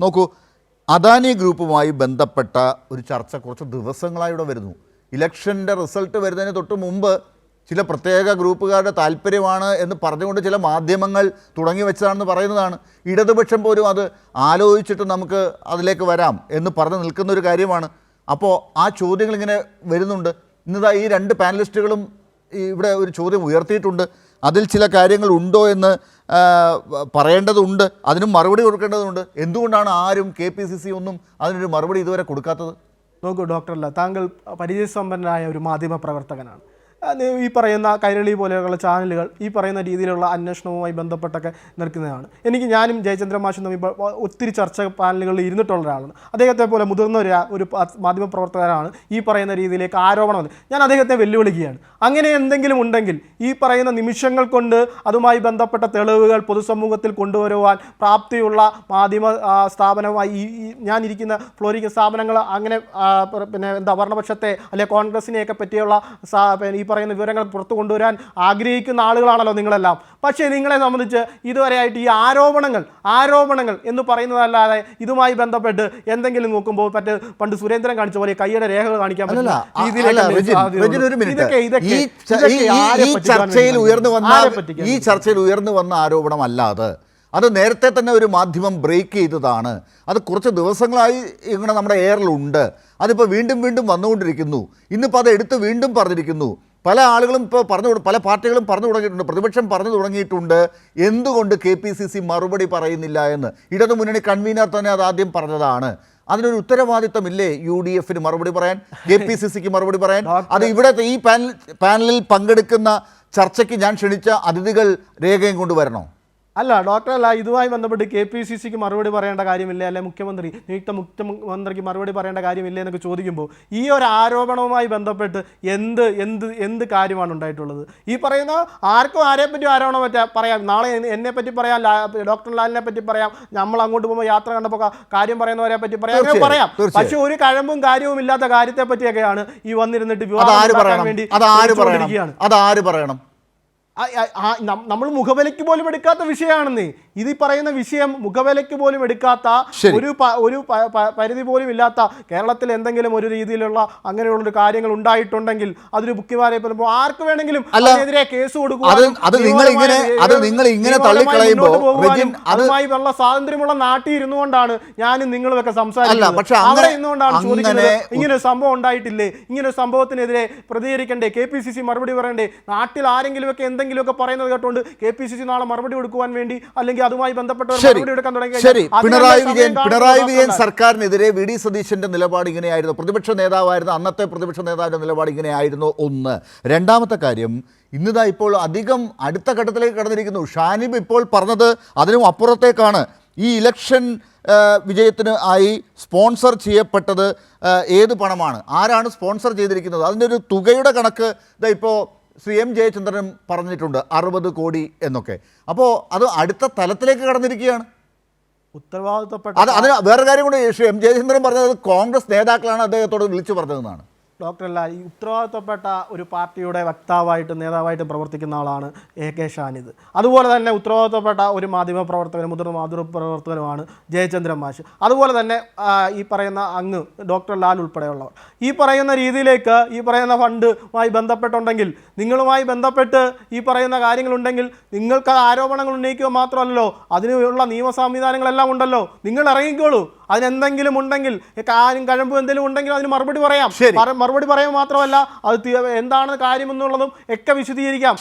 നോക്കൂ, അദാനി ഗ്രൂപ്പുമായി ബന്ധപ്പെട്ട ഒരു ചർച്ച കുറച്ച് ദിവസങ്ങളായി ഇവിടെ വരുന്നു. ഇലക്ഷൻ്റെ റിസൾട്ട് വരുന്നതിന് തൊട്ട് മുമ്പ് ചില പ്രത്യേക ഗ്രൂപ്പുകാരുടെ താല്പര്യമാണ് എന്ന് പറഞ്ഞുകൊണ്ട് ചില മാധ്യമങ്ങൾ തുടങ്ങി വെച്ചതാണെന്ന് പറയുന്നതാണ്. ഇടതുപക്ഷം പോലും അത് ആലോചിച്ചിട്ട് നമുക്ക് അതിലേക്ക് വരാം എന്ന് പറഞ്ഞു നിൽക്കുന്ന ഒരു കാര്യമാണ്. അപ്പോൾ ആ ചോദ്യങ്ങൾ ഇങ്ങനെ വരുന്നുണ്ട്. ഇന്നിതാ ഈ രണ്ട് പാനലിസ്റ്റുകളും ഇവിടെ ഒരു ചോദ്യം ഉയർത്തിയിട്ടുണ്ട്. അതിൽ ചില കാര്യങ്ങൾ ഉണ്ടോ എന്ന് പറയേണ്ടതുണ്ട്, അതിനും മറുപടി കൊടുക്കേണ്ടതുണ്ട്. എന്തുകൊണ്ടാണ് ആരും KPCC ഒന്നും അതിനൊരു മറുപടി ഇതുവരെ കൊടുക്കാത്തത്? നോക്കൂ ഡോക്ടറല്ല, താങ്കൾ പരിചയസമ്പന്നനായ ഒരു മാധ്യമ പ്രവർത്തകനാണ്. ഈ പറയുന്ന കൈരളി പോലെയുള്ള ചാനലുകൾ ഈ പറയുന്ന രീതിയിലുള്ള അന്വേഷണവുമായി ബന്ധപ്പെട്ടൊക്കെ നിൽക്കുന്നതാണ്. ഞാനും ജയചന്ദ്രൻ മാഷും തമ്മിൽ ഒത്തിരി ചർച്ച പാനലുകളിൽ ഇരുന്നിട്ടുള്ള ഒരാളാണ്. അദ്ദേഹത്തെ പോലെ മുതിർന്ന ഒരു മാധ്യമ പ്രവർത്തകനാണ്. ഈ പറയുന്ന രീതിയിലേക്ക് ആരോപണം ഞാൻ അദ്ദേഹത്തെ വെല്ലുവിളിക്കുകയാണ്. അങ്ങനെ എന്തെങ്കിലും ഉണ്ടെങ്കിൽ ഈ പറയുന്ന നിമിഷങ്ങൾ കൊണ്ട് അതുമായി ബന്ധപ്പെട്ട തെളിവുകൾ പൊതുസമൂഹത്തിൽ കൊണ്ടുവരുവാൻ പ്രാപ്തിയുള്ള മാധ്യമ സ്ഥാപനമായി ഞാൻ ഇരിക്കുന്ന ഫ്ലോറിക്ക സ്ഥാപനങ്ങൾ അങ്ങനെ ഭരണപക്ഷത്തെ അല്ലെങ്കിൽ കോൺഗ്രസിനെയൊക്കെ പറ്റിയുള്ള ഈ പറയുന്ന വിവരങ്ങൾ പുറത്തു കൊണ്ടുവരാൻ ആഗ്രഹിക്കുന്ന ആളുകളാണല്ലോ നിങ്ങളെല്ലാം. പക്ഷേ നിങ്ങളെ സംബന്ധിച്ച് ഇതുവരെയായിട്ട് ഈ ആരോപണങ്ങൾ എന്ന് പറയുന്നതല്ലാതെ ഇതുമായി ബന്ധപ്പെട്ട് എന്തെങ്കിലും നോക്കുമ്പോൾ പണ്ട് സുരേന്ദ്രൻ കാണിച്ച പോലെ കൈയുടെ രേഖകൾ കാണിക്കാൻ പറ്റില്ല. ഈ ചർച്ചയിൽ ഉയർന്നു വന്ന ആരോപണമല്ലാതെ അത് നേരത്തെ തന്നെ ഒരു മാധ്യമം ബ്രേക്ക് ചെയ്തതാണ്. അത് കുറച്ച് ദിവസങ്ങളായി ഇങ്ങനെ നമ്മുടെ എയറിലുണ്ട്. അതിപ്പോൾ വീണ്ടും വന്നുകൊണ്ടിരിക്കുന്നു. ഇന്നിപ്പോൾ അത് എടുത്ത് വീണ്ടും പറഞ്ഞിരിക്കുന്നു. പല ആളുകളും ഇപ്പോൾ പല പാർട്ടികളും പറഞ്ഞു തുടങ്ങിയിട്ടുണ്ട്, പ്രതിപക്ഷം പറഞ്ഞു തുടങ്ങിയിട്ടുണ്ട് എന്തുകൊണ്ട് KPCC മറുപടി പറയുന്നില്ല എന്ന്. ഇടതുമുന്നണി കൺവീനർ തന്നെ അത് ആദ്യം പറഞ്ഞതാണ്. അതിനൊരു ഉത്തരവാദിത്തമില്ലേ UDFന് മറുപടി പറയാൻ, KPCCക്ക് മറുപടി പറയാൻ? അത് ഇവിടുത്തെ ഈ പാനലിൽ പങ്കെടുക്കുന്ന ചർച്ചയ്ക്ക് ഞാൻ ക്ഷണിച്ച അതിഥികൾ രേഖയും കൊണ്ടുവരണോ? അല്ല ഡോക്ടറല്ല, ഇതുമായി ബന്ധപ്പെട്ട് KPCCക്ക് മറുപടി പറയേണ്ട കാര്യമില്ല, അല്ലെ മുഖ്യമന്ത്രിക്ക് മറുപടി പറയേണ്ട കാര്യമില്ല എന്നൊക്കെ ചോദിക്കുമ്പോൾ ഈ ഒരു ആരോപണവുമായി ബന്ധപ്പെട്ട് എന്ത് കാര്യമാണ് ഉണ്ടായിട്ടുള്ളത്? ഈ പറയുന്ന ആർക്കും ആരെപ്പറ്റി ആരോപണം പറയാം. നാളെ എന്നെപ്പറ്റി പറയാം, ഡോക്ടർ ലാലിനെ പറ്റി പറയാം, നമ്മൾ അങ്ങോട്ട് പോകുമ്പോൾ യാത്ര കണ്ടപ്പോൾ കാര്യം പറയുന്നവരെ പറ്റി പറയാം. പക്ഷെ ഒരു കഴമ്പും കാര്യവും ഇല്ലാത്ത കാര്യത്തെ പറ്റിയൊക്കെയാണ് ഈ വന്നിരുന്നിട്ട് വിവാദം വേണ്ടി അതാര് പറയണം? നമ്മൾ മുഖവിലയ്ക്ക് പോലും എടുക്കാത്ത വിഷയമാണെന്നേ ഇത്. ഈ പറയുന്ന വിഷയം മുഖവിലയ്ക്ക് പോലും എടുക്കാത്ത ഒരു പരിധി പോലും ഇല്ലാത്ത കേരളത്തിൽ എന്തെങ്കിലും ഒരു രീതിയിലുള്ള അങ്ങനെയുള്ളൊരു കാര്യങ്ങൾ ഉണ്ടായിട്ടുണ്ടെങ്കിൽ അതൊരു ബുക്കിമാരെ ആർക്ക് വേണമെങ്കിലും അതിനെതിരെ കേസ് കൊടുക്കുവാനും അതുമായി ഉള്ള സ്വാതന്ത്ര്യമുള്ള നാട്ടിൽ ഇരുന്നുകൊണ്ടാണ് ഞാനും നിങ്ങളുമൊക്കെ സംസാരിക്കുന്നത്. അവിടെ ഇരുന്നുകൊണ്ടാണ് ചോദിക്കുന്നത് ഇങ്ങനെ ഒരു സംഭവം ഉണ്ടായിട്ടില്ലേ, ഇങ്ങനെ ഒരു സംഭവത്തിനെതിരെ പ്രതികരിക്കണ്ടേ, KPCC മറുപടി പറയണ്ടേ? നാട്ടിൽ ആരെങ്കിലുമൊക്കെ എന്തെങ്കിലുമൊക്കെ പറയുന്നത് കേട്ടുകൊണ്ട് KPCC നാളെ മറുപടി കൊടുക്കുവാൻ വേണ്ടി അല്ലെങ്കിൽ അതുമായി ബന്ധപ്പെട്ടവർ മറുപടി എടുക്കാൻ തുടങ്ങി. പിണറായി വിജയൻ സർക്കാരിനെതിരെ VD സതീശന്റെ നിലപാട് ഇങ്ങനെയായിരുന്നു. പ്രതിപക്ഷ നേതാവായിരുന്നു അന്നത്തെ പ്രതിപക്ഷ നേതാവിന്റെ നിലപാട് ഇങ്ങനെയായിരുന്നു. ഒന്ന്. രണ്ടാമത്തെ കാര്യം, ഇന്നിതാ ഇപ്പോൾ അധികം അടുത്ത ഘട്ടത്തിലേക്ക് കടന്നിരിക്കുന്നു. ഷാനിബ് ഇപ്പോൾ പറഞ്ഞത് അതിനും അപ്പുറത്തേക്കാണ്. ഈ ഇലക്ഷൻ വിജയത്തിന് ആയി സ്പോൺസർ ചെയ്യപ്പെട്ടത് ഏത് പണമാണ്, ആരാണ് സ്പോൺസർ ചെയ്തിരിക്കുന്നത്, അതിൻ്റെ ഒരു തുകയുടെ കണക്ക് ഇതാ ഇപ്പോൾ ശ്രീ M ജയചന്ദ്രൻ പറഞ്ഞിട്ടുണ്ട്, 60 കോടി എന്നൊക്കെ. അപ്പോൾ അത് അടുത്ത തലത്തിലേക്ക് കടന്നിരിക്കുകയാണ്. ഉത്തരവാദിത്തപ്പെട്ട അതിന് വേറെ കാര്യം കൂടി ശ്രീ M ജയചന്ദ്രൻ പറഞ്ഞത് കോൺഗ്രസ് നേതാക്കളാണ് അദ്ദേഹത്തോട് വിളിച്ചു പറഞ്ഞതെന്നാണ്. ഡോക്ടറല്ല, ഈ ഉത്തരവാദിത്തപ്പെട്ട ഒരു പാർട്ടിയുടെ വക്താവായിട്ടും നേതാവായിട്ടും പ്രവർത്തിക്കുന്ന ആളാണ് AK ഷാനിദ്. അതുപോലെ തന്നെ ഉത്തരവാദിത്തപ്പെട്ട ഒരു മുതിർന്ന മാധ്യമ പ്രവർത്തകനുമാണ് ജയചന്ദ്രൻ മാഷ്. അതുപോലെ തന്നെ ഈ പറയുന്ന അങ്ങ് ഡോക്ടർ ലാൽ ഉൾപ്പെടെയുള്ളവർ ഈ പറയുന്ന രീതിയിലേക്ക് ഈ പറയുന്ന ഫണ്ടുമായി ബന്ധപ്പെട്ടുണ്ടെങ്കിൽ, നിങ്ങളുമായി ബന്ധപ്പെട്ട് ഈ പറയുന്ന കാര്യങ്ങളുണ്ടെങ്കിൽ നിങ്ങൾക്ക് ആരോപണങ്ങൾ ഉന്നയിക്കുക മാത്രമല്ലല്ലോ, അതിനുള്ള നിയമ സംവിധാനങ്ങളെല്ലാം ഉണ്ടല്ലോ. നിങ്ങൾ ഇറങ്ങിക്കോളൂ. അതിനെന്തെങ്കിലും ഉണ്ടെങ്കിൽ കഴമ്പ് എന്തെങ്കിലും ഉണ്ടെങ്കിൽ അതിന് മറുപടി പറയാം. മറുപടി പറയാൻ മാത്രമല്ല അത് എന്താണ് കാര്യമെന്നുള്ളതും ഒക്കെ വിശദീകരിക്കാം.